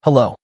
Hello.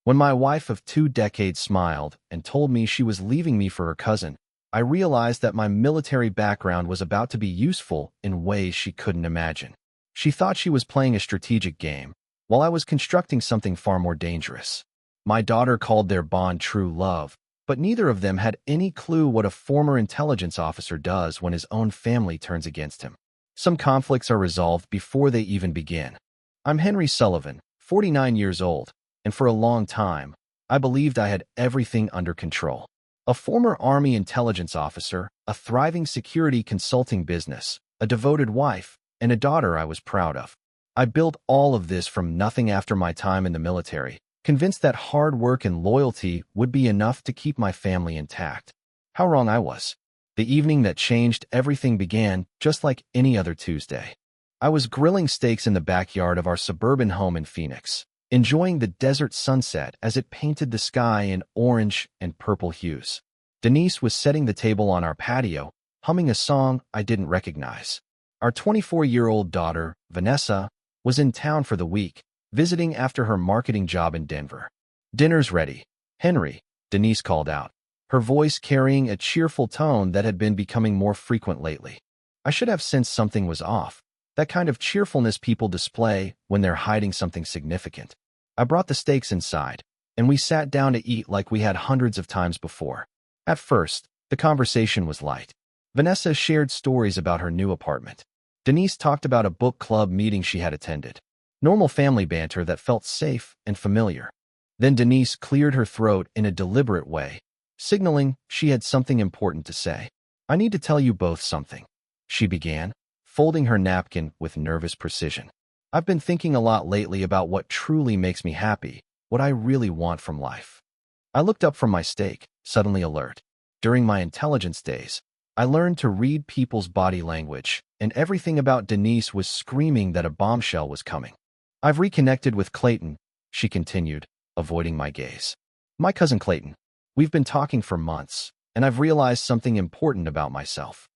When my wife of 2 decades smiled and told me she was leaving me for her cousin, I realized that my military background was about to be useful in ways she couldn't imagine. She thought she was playing a strategic game, while I was constructing something far more dangerous. My daughter called their bond true love, but neither of them had any clue what a former intelligence officer does when his own family turns against him. Some conflicts are resolved before they even begin. I'm Henry Sullivan, 49 years old, and for a long time, I believed I had everything under control. A former Army intelligence officer, a thriving security consulting business, a devoted wife, and a daughter I was proud of. I built all of this from nothing after my time in the military, convinced that hard work and loyalty would be enough to keep my family intact. How wrong I was. The evening that changed everything began just like any other Tuesday. I was grilling steaks in the backyard of our suburban home in Phoenix, enjoying the desert sunset as it painted the sky in orange and purple hues. Denise was setting the table on our patio, humming a song I didn't recognize. Our 24-year-old daughter, Vanessa, was in town for the week, visiting after her marketing job in Denver. "Dinner's ready, Henry," Denise called out, her voice carrying a cheerful tone that had been becoming more frequent lately. I should have sensed something was off, that kind of cheerfulness people display when they're hiding something significant. I brought the steaks inside, and we sat down to eat like we had hundreds of times before. At first, the conversation was light. Vanessa shared stories about her new apartment. Denise talked about a book club meeting she had attended. Normal family banter that felt safe and familiar. Then Denise cleared her throat in a deliberate way, signaling she had something important to say. "I need to tell you both something," she began, folding her napkin with nervous precision. "I've been thinking a lot lately about what truly makes me happy, what I really want from life." I looked up from my steak, suddenly alert. During my intelligence days, I learned to read people's body language, and everything about Denise was screaming that a bombshell was coming. "I've reconnected with Clayton," she continued, avoiding my gaze. "My cousin Clayton. We've been talking for months, and I've realized something important about myself."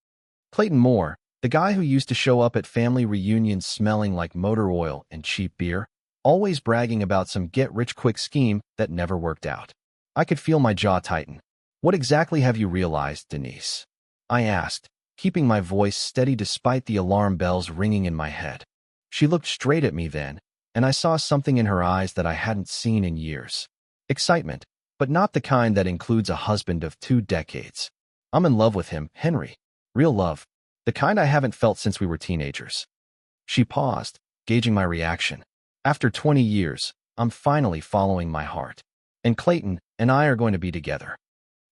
Clayton Moore, the guy who used to show up at family reunions smelling like motor oil and cheap beer, always bragging about some get-rich-quick scheme that never worked out. I could feel my jaw tighten. "What exactly have you realized, Denise?" I asked, keeping my voice steady despite the alarm bells ringing in my head. She looked straight at me then, and I saw something in her eyes that I hadn't seen in years. Excitement, but not the kind that includes a husband of 2 decades. "I'm in love with him, Henry. Real love. The kind I haven't felt since we were teenagers." She paused, gauging my reaction. "After 20 years, I'm finally following my heart. And Clayton and I are going to be together."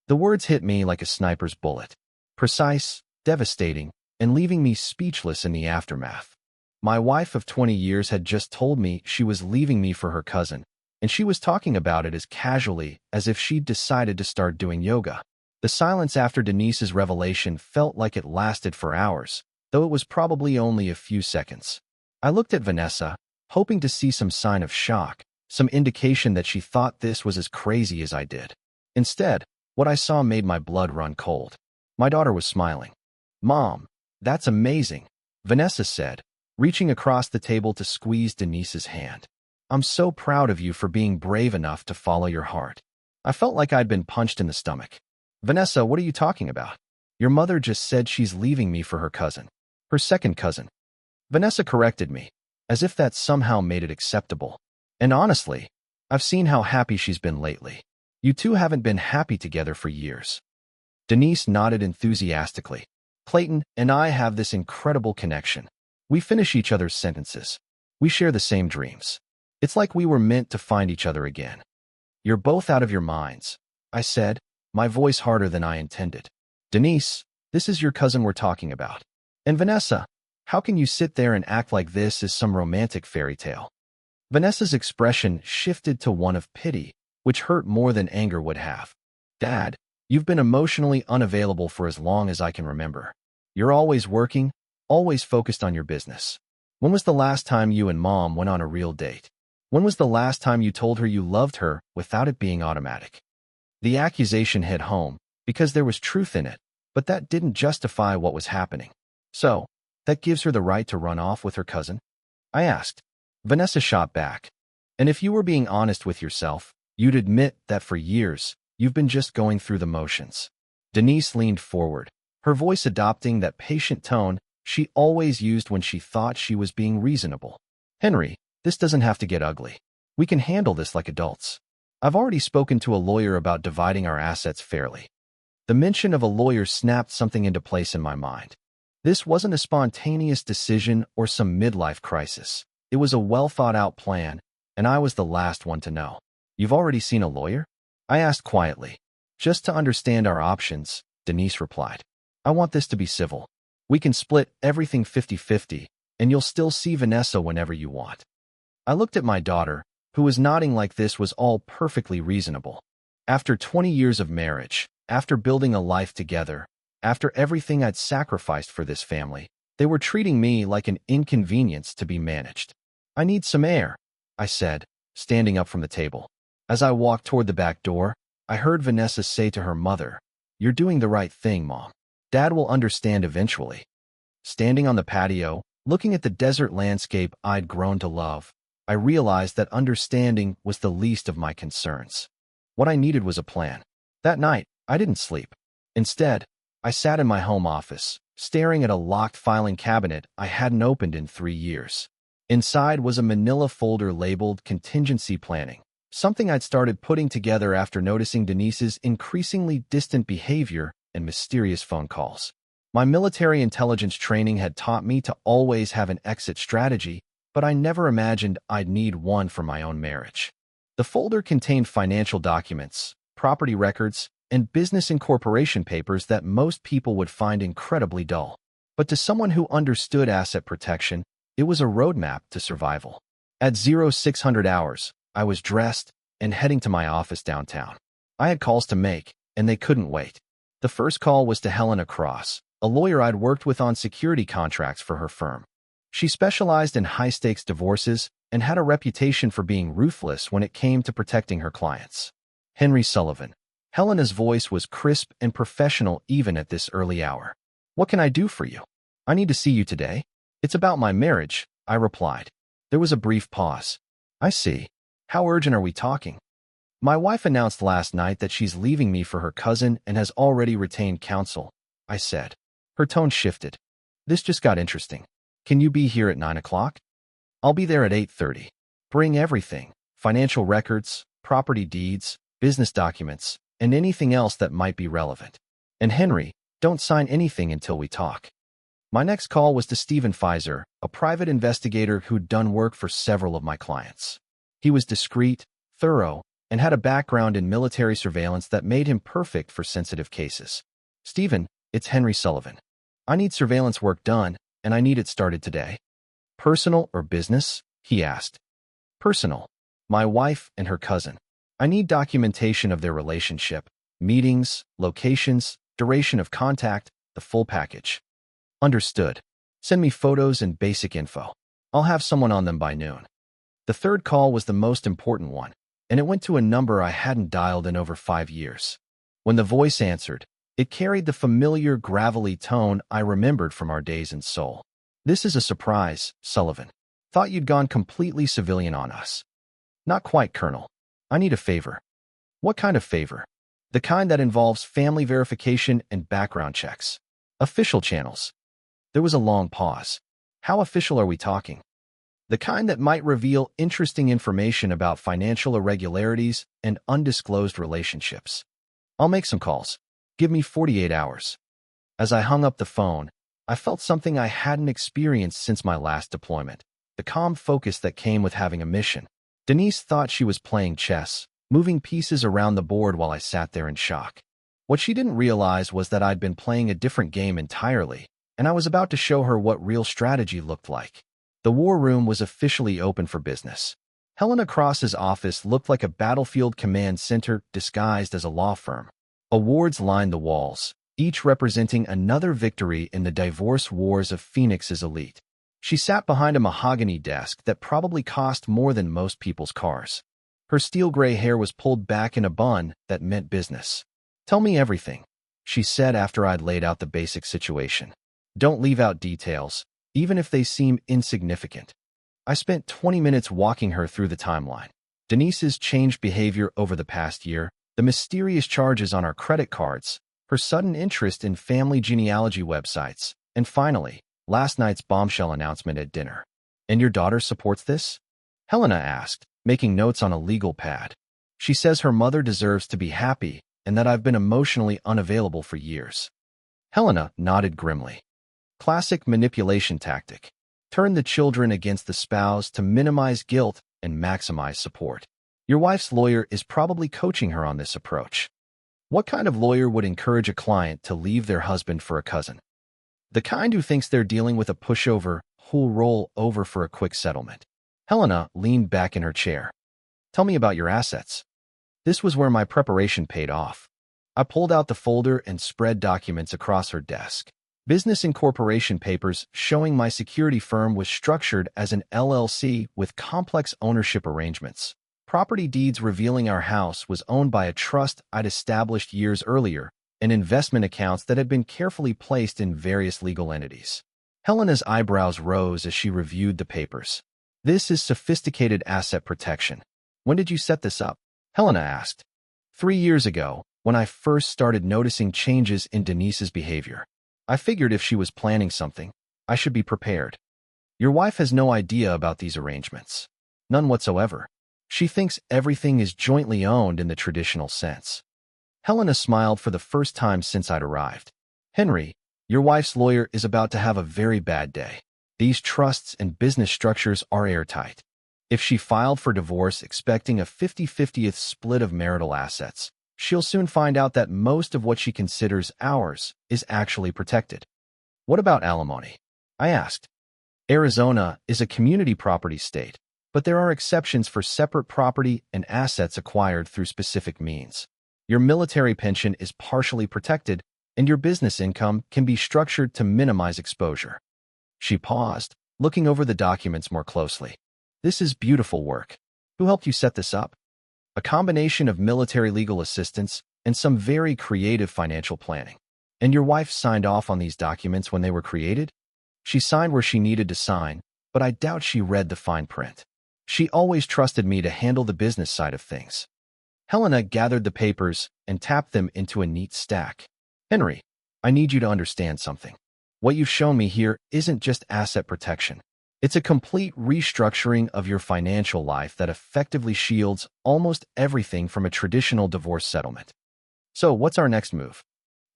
The words hit me like a sniper's bullet. Precise, devastating, and leaving me speechless in the aftermath. My wife of 20 years had just told me she was leaving me for her cousin, and she was talking about it as casually as if she'd decided to start doing yoga. The silence after Denise's revelation felt like it lasted for hours, though it was probably only a few seconds. I looked at Vanessa, hoping to see some sign of shock, some indication that she thought this was as crazy as I did. Instead, what I saw made my blood run cold. My daughter was smiling. "Mom, that's amazing," Vanessa said, reaching across the table to squeeze Denise's hand. "I'm so proud of you for being brave enough to follow your heart." I felt like I'd been punched in the stomach. "Vanessa, what are you talking about? Your mother just said she's leaving me for her cousin. Her second cousin." Vanessa corrected me, as if that somehow made it acceptable. "And honestly, I've seen how happy she's been lately. You two haven't been happy together for years." Denise nodded enthusiastically. "Clayton and I have this incredible connection. We finish each other's sentences. We share the same dreams. It's like we were meant to find each other again." "You're both out of your minds," I said, my voice harder than I intended. "Denise, this is your cousin we're talking about. And Vanessa, how can you sit there and act like this is some romantic fairy tale?" Vanessa's expression shifted to one of pity, which hurt more than anger would have. "Dad, you've been emotionally unavailable for as long as I can remember. You're always working, always focused on your business. When was the last time you and Mom went on a real date? When was the last time you told her you loved her without it being automatic?" The accusation hit home, because there was truth in it, but that didn't justify what was happening. "So, that gives her the right to run off with her cousin?" I asked. Vanessa shot back. And if you were being honest with yourself, you'd admit that for years, you've been just going through the motions. Denise leaned forward, her voice adopting that patient tone she always used when she thought she was being reasonable. Henry, this doesn't have to get ugly. We can handle this like adults. I've already spoken to a lawyer about dividing our assets fairly. The mention of a lawyer snapped something into place in my mind. This wasn't a spontaneous decision or some midlife crisis. It was a well-thought-out plan, and I was the last one to know. You've already seen a lawyer? I asked quietly. Just to understand our options, Denise replied. I want this to be civil. We can split everything 50-50, and you'll still see Vanessa whenever you want. I looked at my daughter, who was nodding like this was all perfectly reasonable. After 20 years of marriage, after building a life together, after everything I'd sacrificed for this family, they were treating me like an inconvenience to be managed. I need some air, I said, standing up from the table. As I walked toward the back door, I heard Vanessa say to her mother, "You're doing the right thing, Mom. Dad will understand eventually." Standing on the patio, looking at the desert landscape I'd grown to love, I realized that understanding was the least of my concerns. What I needed was a plan. That night, I didn't sleep. Instead, I sat in my home office, staring at a locked filing cabinet I hadn't opened in 3 years. Inside was a manila folder labeled Contingency Planning, something I'd started putting together after noticing Denise's increasingly distant behavior and mysterious phone calls. My military intelligence training had taught me to always have an exit strategy, but I never imagined I'd need one for my own marriage. The folder contained financial documents, property records, and business incorporation papers that most people would find incredibly dull. But to someone who understood asset protection, it was a roadmap to survival. At 0600 hours, I was dressed and heading to my office downtown. I had calls to make, and they couldn't wait. The first call was to Helena Cross, a lawyer I'd worked with on security contracts for her firm. She specialized in high-stakes divorces and had a reputation for being ruthless when it came to protecting her clients. Henry Sullivan. Helena's voice was crisp and professional even at this early hour. "What can I do for you? I need to see you today." "It's about my marriage," I replied. There was a brief pause. "I see. How urgent are we talking?" "My wife announced last night that she's leaving me for her cousin and has already retained counsel," I said. Her tone shifted. "This just got interesting. Can you be here at 9 o'clock? I'll be there at 8:30. Bring everything, financial records, property deeds, business documents, and anything else that might be relevant. And Henry, don't sign anything until we talk." My next call was to Stephen Pfizer, a private investigator who'd done work for several of my clients. He was discreet, thorough, and had a background in military surveillance that made him perfect for sensitive cases. "Stephen, it's Henry Sullivan. I need surveillance work done, and I need it started today." "Personal or business?" he asked. "Personal. My wife and her cousin. I need documentation of their relationship, meetings, locations, duration of contact, the full package." "Understood. Send me photos and basic info. I'll have someone on them by noon." The third call was the most important one, and it went to a number I hadn't dialed in over 5 years. When the voice answered, it carried the familiar gravelly tone I remembered from our days in Seoul. "This is a surprise, Sullivan. Thought you'd gone completely civilian on us." "Not quite, Colonel. I need a favor." "What kind of favor?" "The kind that involves family verification and background checks. Official channels." There was a long pause. "How official are we talking?" "The kind that might reveal interesting information about financial irregularities and undisclosed relationships." "I'll make some calls. Give me 48 hours. As I hung up the phone, I felt something I hadn't experienced since my last deployment, the calm focus that came with having a mission. Denise thought she was playing chess, moving pieces around the board while I sat there in shock. What she didn't realize was that I'd been playing a different game entirely, and I was about to show her what real strategy looked like. The war room was officially open for business. Helena Cross's office looked like a battlefield command center disguised as a law firm. Awards lined the walls, each representing another victory in the divorce wars of Phoenix's elite. She sat behind a mahogany desk that probably cost more than most people's cars. Her steel gray hair was pulled back in a bun that meant business. "Tell me everything," she said after I'd laid out the basic situation. "Don't leave out details, even if they seem insignificant." I spent 20 minutes walking her through the timeline. Denise's changed behavior over the past year, the mysterious charges on our credit cards, her sudden interest in family genealogy websites, and finally, last night's bombshell announcement at dinner. And your daughter supports this? Helena asked, making notes on a legal pad. She says her mother deserves to be happy and that I've been emotionally unavailable for years. Helena nodded grimly. Classic manipulation tactic. Turn the children against the spouse to minimize guilt and maximize support. Your wife's lawyer is probably coaching her on this approach. What kind of lawyer would encourage a client to leave their husband for a cousin? The kind who thinks they're dealing with a pushover who'll roll over for a quick settlement. Helena leaned back in her chair. Tell me about your assets. This was where my preparation paid off. I pulled out the folder and spread documents across her desk. Business incorporation papers showing my security firm was structured as an LLC with complex ownership arrangements. Property deeds revealing our house was owned by a trust I'd established years earlier, and investment accounts that had been carefully placed in various legal entities. Helena's eyebrows rose as she reviewed the papers. This is sophisticated asset protection. When did you set this up? Helena asked. 3 years ago, when I first started noticing changes in Denise's behavior. I figured if she was planning something, I should be prepared. Your wife has no idea about these arrangements. None whatsoever. She thinks everything is jointly owned in the traditional sense. Helena smiled for the first time since I'd arrived. Henry, your wife's lawyer is about to have a very bad day. These trusts and business structures are airtight. If she filed for divorce expecting a 50-50th split of marital assets, she'll soon find out that most of what she considers ours is actually protected. What about alimony? I asked. Arizona is a community property state, but there are exceptions for separate property and assets acquired through specific means. Your military pension is partially protected, and your business income can be structured to minimize exposure. She paused, looking over the documents more closely. This is beautiful work. Who helped you set this up? A combination of military legal assistance and some very creative financial planning. And your wife signed off on these documents when they were created? She signed where she needed to sign, but I doubt she read the fine print. She always trusted me to handle the business side of things. Helena gathered the papers and tapped them into a neat stack. Henry, I need you to understand something. What you've shown me here isn't just asset protection. It's a complete restructuring of your financial life that effectively shields almost everything from a traditional divorce settlement. So what's our next move?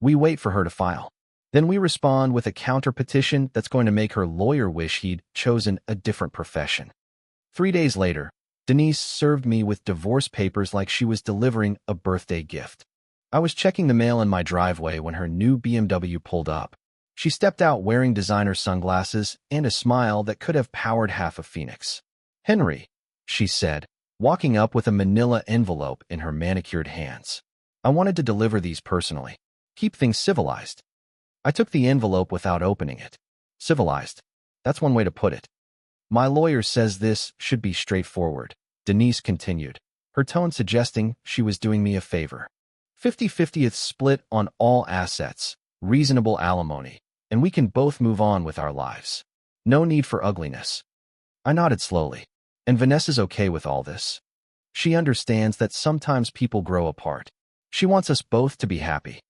We wait for her to file. Then we respond with a counter-petition that's going to make her lawyer wish he'd chosen a different profession. 3 days later, Denise served me with divorce papers like she was delivering a birthday gift. I was checking the mail in my driveway when her new BMW pulled up. She stepped out wearing designer sunglasses and a smile that could have powered half a phoenix. Henry, she said, walking up with a manila envelope in her manicured hands. I wanted to deliver these personally. Keep things civilized. I took the envelope without opening it. Civilized. That's one way to put it. My lawyer says this should be straightforward, Denise continued, her tone suggesting she was doing me a favor. 50-50th split on all assets, reasonable alimony, and we can both move on with our lives. No need for ugliness. I nodded slowly. And Vanessa's okay with all this. She understands that sometimes people grow apart. She wants us both to be happy.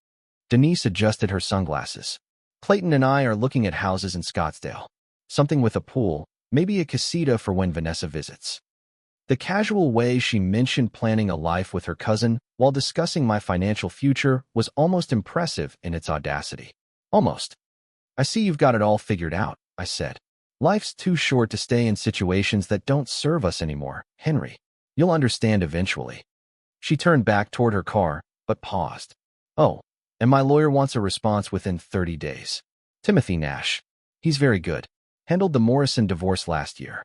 Denise adjusted her sunglasses. Clayton and I are looking at houses in Scottsdale. Something with a pool, maybe a casita for when Vanessa visits. The casual way she mentioned planning a life with her cousin while discussing my financial future was almost impressive in its audacity. Almost. I see you've got it all figured out, I said. Life's too short to stay in situations that don't serve us anymore, Henry. You'll understand eventually. She turned back toward her car, but paused. Oh, and my lawyer wants a response within 30 days. Timothy Nash. He's very good. Handled the Morrison divorce last year.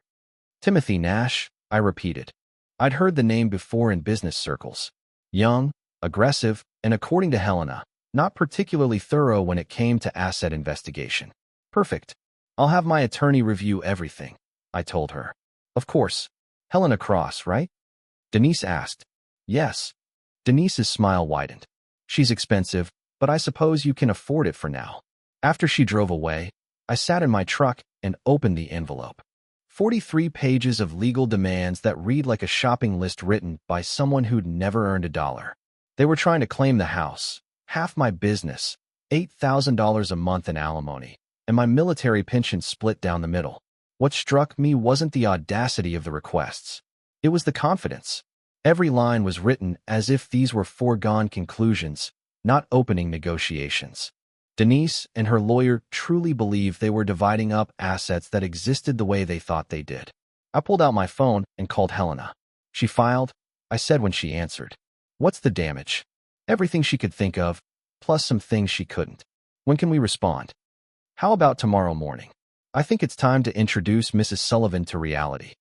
Timothy Nash, I repeated. I'd heard the name before in business circles. Young, aggressive, and according to Helena, not particularly thorough when it came to asset investigation. Perfect. I'll have my attorney review everything, I told her. Of course. Helena Cross, right? Denise asked. Yes. Denise's smile widened. She's expensive, but I suppose you can afford it for now. After she drove away, I sat in my truck and opened the envelope. 43 pages of legal demands that read like a shopping list written by someone who'd never earned a dollar. They were trying to claim the house, half my business, $8,000 a month in alimony, and my military pension split down the middle. What struck me wasn't the audacity of the requests. It was the confidence. Every line was written as if these were foregone conclusions, not opening negotiations. Denise and her lawyer truly believed they were dividing up assets that existed the way they thought they did. I pulled out my phone and called Helena. She filed, I said when she answered. What's the damage? Everything she could think of, plus some things she couldn't. When can we respond? How about tomorrow morning? I think it's time to introduce Mrs. Sullivan to reality.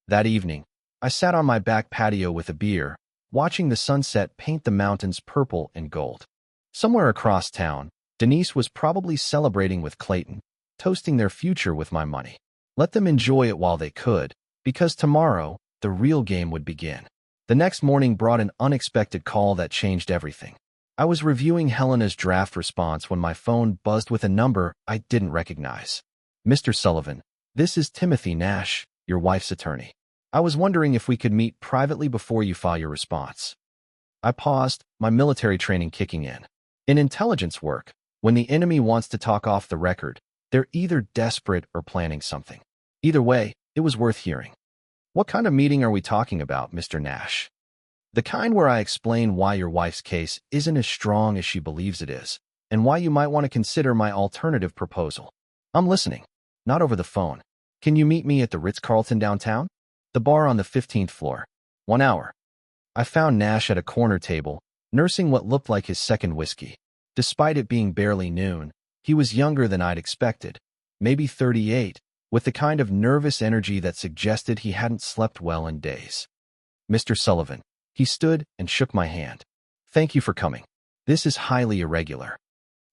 That evening, I sat on my back patio with a beer, watching the sunset paint the mountains purple and gold. Somewhere across town, Denise was probably celebrating with Clayton, toasting their future with my money. Let them enjoy it while they could, because tomorrow, the real game would begin. The next morning brought an unexpected call that changed everything. I was reviewing Helena's draft response when my phone buzzed with a number I didn't recognize. Mr. Sullivan, this is Timothy Nash, your wife's attorney. I was wondering if we could meet privately before you file your response. I paused, my military training kicking in. In intelligence work, when the enemy wants to talk off the record, they're either desperate or planning something. Either way, it was worth hearing. What kind of meeting are we talking about, Mr. Nash? The kind where I explain why your wife's case isn't as strong as she believes it is, and why you might want to consider my alternative proposal. I'm listening. Not over the phone. Can you meet me at the Ritz-Carlton downtown? The bar on the 15th floor. 1 hour. I found Nash at a corner table, nursing what looked like his second whiskey. Despite it being barely noon, he was younger than I'd expected, maybe 38, with the kind of nervous energy that suggested he hadn't slept well in days. Mr. Sullivan. He stood and shook my hand. Thank you for coming. This is highly irregular.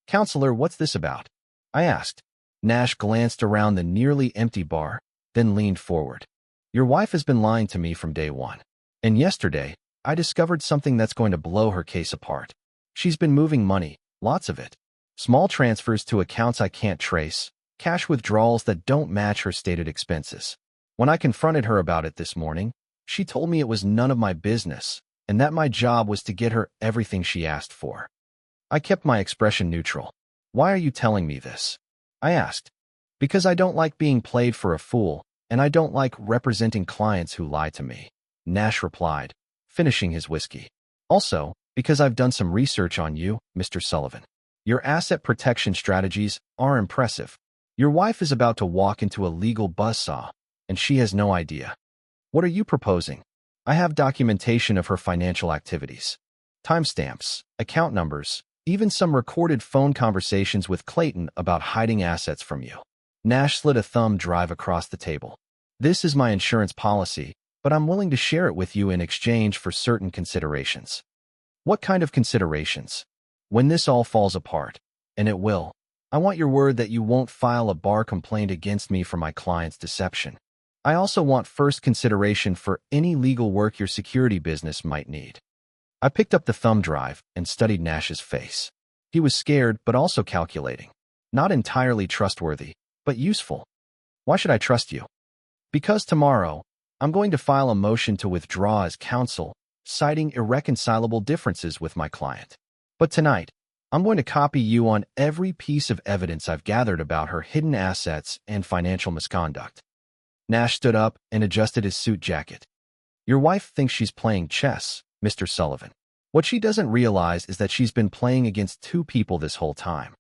Counselor, what's this about? I asked. Nash glanced around the nearly empty bar, then leaned forward. Your wife has been lying to me from day one. And yesterday, I discovered something that's going to blow her case apart. She's been moving money, lots of it. Small transfers to accounts I can't trace, cash withdrawals that don't match her stated expenses. When I confronted her about it this morning, she told me it was none of my business, and that my job was to get her everything she asked for. I kept my expression neutral. Why are you telling me this? I asked. Because I don't like being played for a fool, and I don't like representing clients who lie to me, Nash replied, finishing his whiskey. Also, because I've done some research on you, Mr. Sullivan. Your asset protection strategies are impressive. Your wife is about to walk into a legal buzzsaw, and she has no idea. What are you proposing? I have documentation of her financial activities. Timestamps, account numbers, even some recorded phone conversations with Clayton about hiding assets from you. Nash slid a thumb drive across the table. This is my insurance policy, but I'm willing to share it with you in exchange for certain considerations. What kind of considerations? When this all falls apart, and it will, I want your word that you won't file a bar complaint against me for my client's deception. I also want first consideration for any legal work your security business might need. I picked up the thumb drive and studied Nash's face. He was scared but also calculating. Not entirely trustworthy, but useful. Why should I trust you? Because tomorrow, I'm going to file a motion to withdraw as counsel, citing irreconcilable differences with my client. But tonight, I'm going to copy you on every piece of evidence I've gathered about her hidden assets and financial misconduct. Nash stood up and adjusted his suit jacket. Your wife thinks she's playing chess, Mr. Sullivan. What she doesn't realize is that she's been playing against two people this whole time.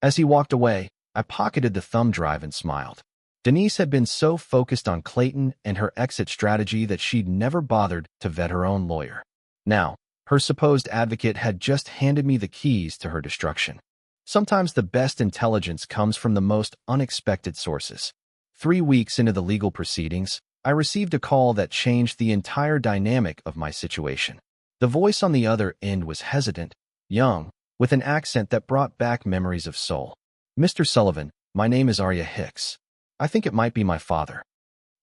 As he walked away, I pocketed the thumb drive and smiled. Denise had been so focused on Clayton and her exit strategy that she'd never bothered to vet her own lawyer. Now, her supposed advocate had just handed me the keys to her destruction. Sometimes the best intelligence comes from the most unexpected sources. 3 weeks into the legal proceedings, I received a call that changed the entire dynamic of my situation. The voice on the other end was hesitant, young, with an accent that brought back memories of soul. Mr. Sullivan, my name is Arya Hicks. I think it might be my father.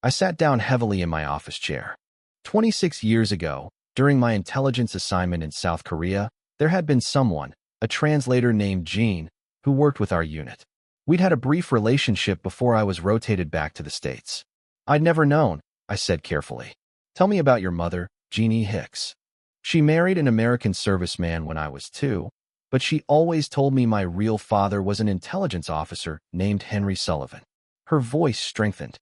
I sat down heavily in my office chair. 26 years ago, during my intelligence assignment in South Korea, there had been someone, a translator named Jean, who worked with our unit. We'd had a brief relationship before I was rotated back to the States. I'd never known, I said carefully. Tell me about your mother, Jeannie Hicks. She married an American serviceman when I was 2, but she always told me my real father was an intelligence officer named Henry Sullivan. Her voice strengthened.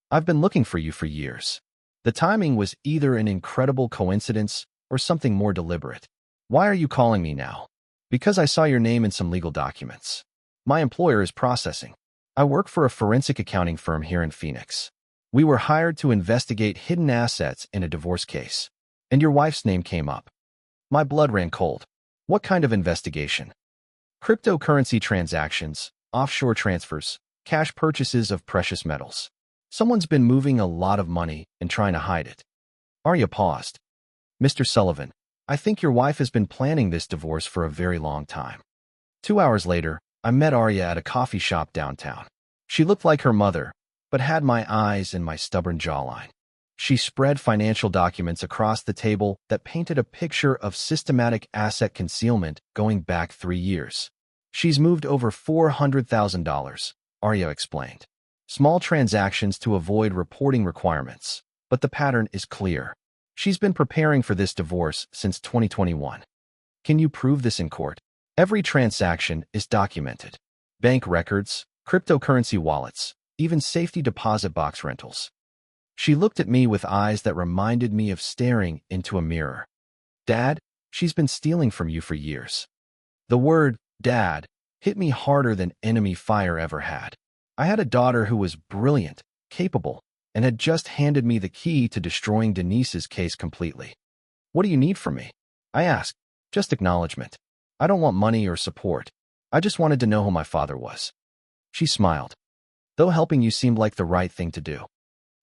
I've been looking for you for years. The timing was either an incredible coincidence or something more deliberate. Why are you calling me now? Because I saw your name in some legal documents. My employer is processing. I work for a forensic accounting firm here in Phoenix. We were hired to investigate hidden assets in a divorce case, and your wife's name came up. My blood ran cold. What kind of investigation? Cryptocurrency transactions, offshore transfers, cash purchases of precious metals. Someone's been moving a lot of money and trying to hide it. Arya paused. Mr. Sullivan, I think your wife has been planning this divorce for a very long time. 2 hours later, I met Arya at a coffee shop downtown. She looked like her mother, but had my eyes and my stubborn jawline. She spread financial documents across the table that painted a picture of systematic asset concealment going back 3 years. She's moved over $400,000, Arya explained. Small transactions to avoid reporting requirements, but the pattern is clear. She's been preparing for this divorce since 2021. Can you prove this in court? Every transaction is documented. Bank records, cryptocurrency wallets, even safety deposit box rentals. She looked at me with eyes that reminded me of staring into a mirror. Dad, she's been stealing from you for years. The word, Dad, hit me harder than enemy fire ever had. I had a daughter who was brilliant, capable, and had just handed me the key to destroying Denise's case completely. What do you need from me? I asked. Just acknowledgement. I don't want money or support. I just wanted to know who my father was. She smiled. Though helping you seemed like the right thing to do.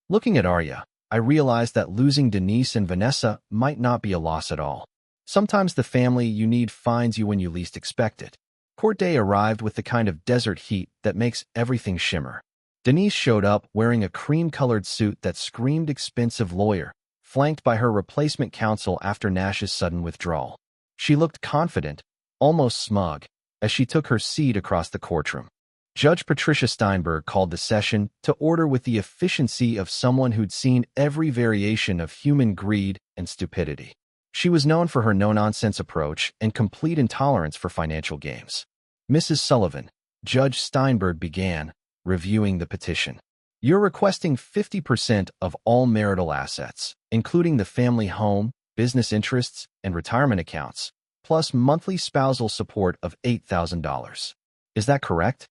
Looking at Arya, I realized that losing Denise and Vanessa might not be a loss at all. Sometimes the family you need finds you when you least expect it. Court day arrived with the kind of desert heat that makes everything shimmer. Denise showed up wearing a cream-colored suit that screamed expensive lawyer, flanked by her replacement counsel after Nash's sudden withdrawal. She looked confident, almost smug, as she took her seat across the courtroom. Judge Patricia Steinberg called the session to order with the efficiency of someone who'd seen every variation of human greed and stupidity. She was known for her no-nonsense approach and complete intolerance for financial games. Mrs. Sullivan, Judge Steinberg began, reviewing the petition. You're requesting 50% of all marital assets, including the family home, business interests, and retirement accounts, plus monthly spousal support of $8,000. Is that correct?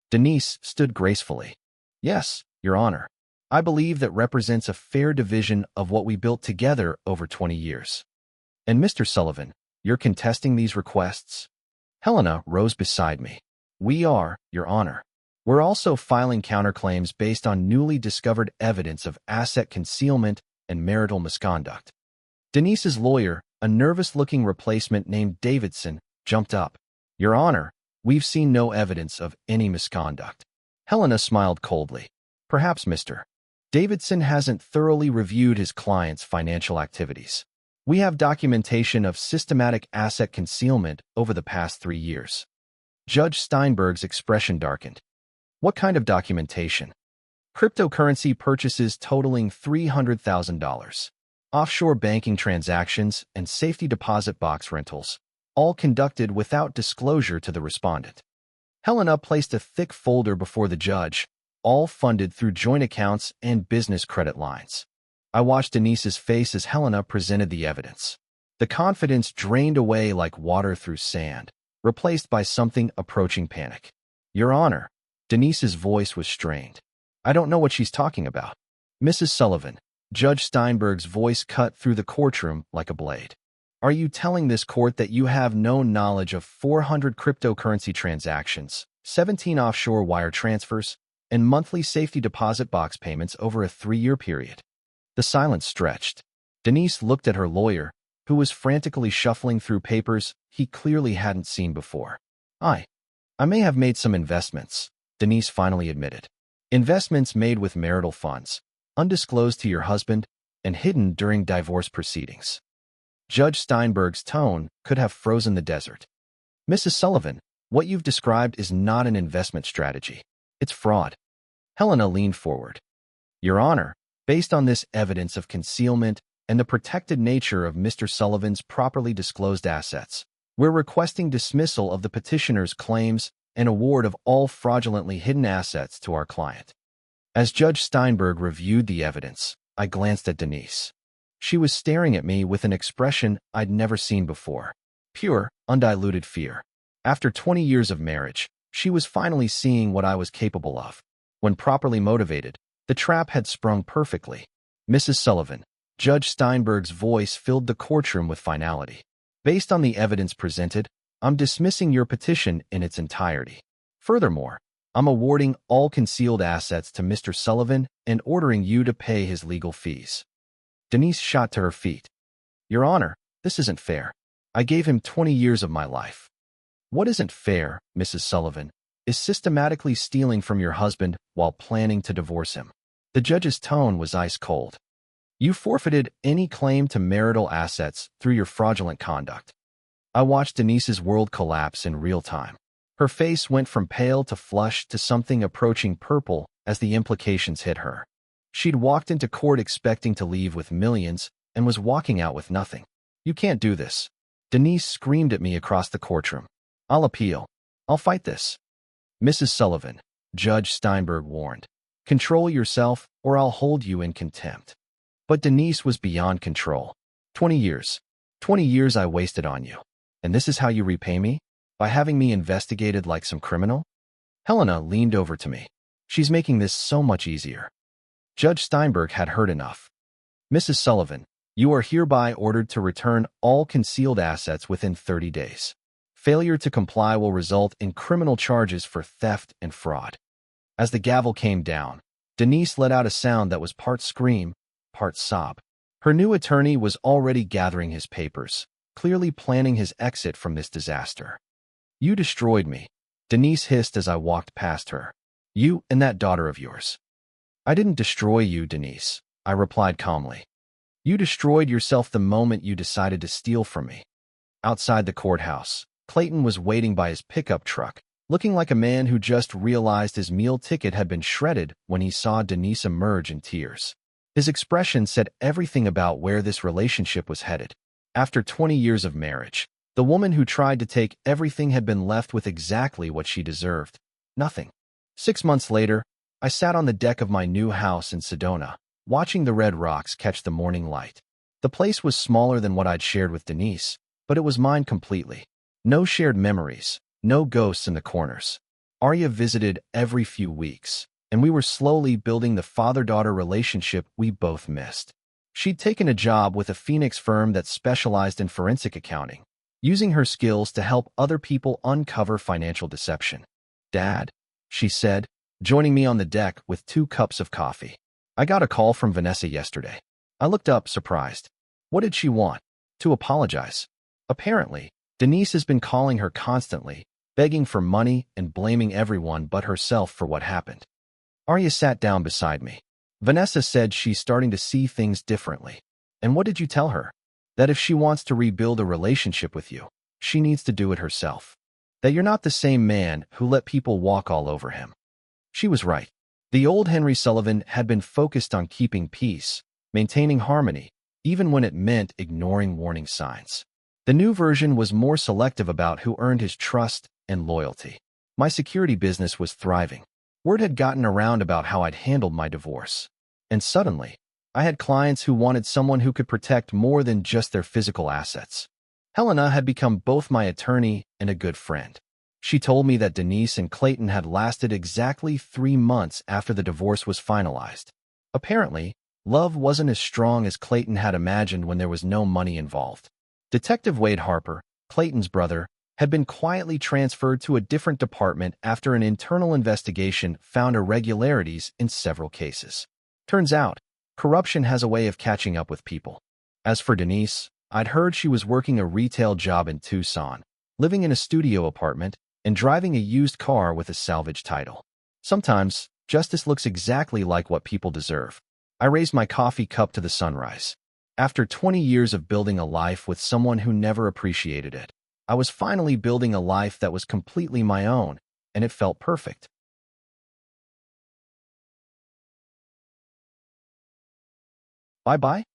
Denise stood gracefully. Yes, Your Honor. I believe that represents a fair division of what we built together over 20 years. And Mr. Sullivan, you're contesting these requests? Helena rose beside me. We are, Your Honor. We're also filing counterclaims based on newly discovered evidence of asset concealment and marital misconduct. Denise's lawyer, a nervous-looking replacement named Davidson, jumped up. Your Honor, we've seen no evidence of any misconduct. Helena smiled coldly. Perhaps Mr. Davidson hasn't thoroughly reviewed his client's financial activities. We have documentation of systematic asset concealment over the past 3 years. Judge Steinberg's expression darkened. What kind of documentation? Cryptocurrency purchases totaling $300,000. Offshore banking transactions and safety deposit box rentals, all conducted without disclosure to the respondent. Helena placed a thick folder before the judge, all funded through joint accounts and business credit lines. I watched Denise's face as Helena presented the evidence. The confidence drained away like water through sand, replaced by something approaching panic. Your Honor, Denise's voice was strained. I don't know what she's talking about. Mrs. Sullivan, Judge Steinberg's voice cut through the courtroom like a blade. Are you telling this court that you have no knowledge of 400 cryptocurrency transactions, 17 offshore wire transfers, and monthly safety deposit box payments over a 3-year period? The silence stretched. Denise looked at her lawyer, who was frantically shuffling through papers he clearly hadn't seen before. I may have made some investments, Denise finally admitted. Investments made with marital funds, undisclosed to your husband, and hidden during divorce proceedings. Judge Steinberg's tone could have frozen the desert. Mrs. Sullivan, what you've described is not an investment strategy. It's fraud. Helena leaned forward. Your Honor, Based on this evidence of concealment and the protected nature of Mr. Sullivan's properly disclosed assets, we're requesting dismissal of the petitioner's claims and award of all fraudulently hidden assets to our client. As Judge Steinberg reviewed the evidence, I glanced at Denise. She was staring at me with an expression I'd never seen before. Pure, undiluted fear. After 20 years of marriage, she was finally seeing what I was capable of. When properly motivated, the trap had sprung perfectly. Mrs. Sullivan, Judge Steinberg's voice filled the courtroom with finality. Based on the evidence presented, I'm dismissing your petition in its entirety. Furthermore, I'm awarding all concealed assets to Mr. Sullivan and ordering you to pay his legal fees. Denise shot to her feet. Your Honor, this isn't fair. I gave him 20 years of my life. What isn't fair, Mrs. Sullivan, is systematically stealing from your husband while planning to divorce him. The judge's tone was ice cold. You forfeited any claim to marital assets through your fraudulent conduct. I watched Denise's world collapse in real time. Her face went from pale to flushed to something approaching purple as the implications hit her. She'd walked into court expecting to leave with millions and was walking out with nothing. You can't do this. Denise screamed at me across the courtroom. I'll appeal. I'll fight this. Mrs. Sullivan, Judge Steinberg warned. Control yourself or I'll hold you in contempt. But Denise was beyond control. 20 years. 20 years I wasted on you. And this is how you repay me? By having me investigated like some criminal? Helena leaned over to me. She's making this so much easier. Judge Steinberg had heard enough. Mrs. Sullivan, you are hereby ordered to return all concealed assets within 30 days. Failure to comply will result in criminal charges for theft and fraud. As the gavel came down, Denise let out a sound that was part scream, part sob. Her new attorney was already gathering his papers, clearly planning his exit from this disaster. You destroyed me, Denise hissed as I walked past her. You and that daughter of yours. I didn't destroy you, Denise, I replied calmly. You destroyed yourself the moment you decided to steal from me. Outside the courthouse, Clayton was waiting by his pickup truck, looking like a man who just realized his meal ticket had been shredded when he saw Denise emerge in tears. His expression said everything about where this relationship was headed. After 20 years of marriage, the woman who tried to take everything had been left with exactly what she deserved. Nothing. 6 months later, I sat on the deck of my new house in Sedona, watching the red rocks catch the morning light. The place was smaller than what I'd shared with Denise, but it was mine completely. No shared memories, no ghosts in the corners. Arya visited every few weeks, and we were slowly building the father-daughter relationship we both missed. She'd taken a job with a Phoenix firm that specialized in forensic accounting, using her skills to help other people uncover financial deception. Dad, she said, joining me on the deck with 2 cups of coffee. I got a call from Vanessa yesterday. I looked up, surprised. What did she want? To apologize. Apparently, Denise has been calling her constantly, begging for money and blaming everyone but herself for what happened. Arya sat down beside me. Vanessa said she's starting to see things differently. And what did you tell her? That if she wants to rebuild a relationship with you, she needs to do it herself. That you're not the same man who let people walk all over him. She was right. The old Henry Sullivan had been focused on keeping peace, maintaining harmony, even when it meant ignoring warning signs. The new version was more selective about who earned his trust and loyalty. My security business was thriving. Word had gotten around about how I'd handled my divorce. And suddenly, I had clients who wanted someone who could protect more than just their physical assets. Helena had become both my attorney and a good friend. She told me that Denise and Clayton had lasted exactly 3 months after the divorce was finalized. Apparently, love wasn't as strong as Clayton had imagined when there was no money involved. Detective Wade Harper, Clayton's brother, had been quietly transferred to a different department after an internal investigation found irregularities in several cases. Turns out, corruption has a way of catching up with people. As for Denise, I'd heard she was working a retail job in Tucson, living in a studio apartment, and driving a used car with a salvage title. Sometimes, justice looks exactly like what people deserve. I raised my coffee cup to the sunrise. After 20 years of building a life with someone who never appreciated it, I was finally building a life that was completely my own, and it felt perfect. Bye-bye.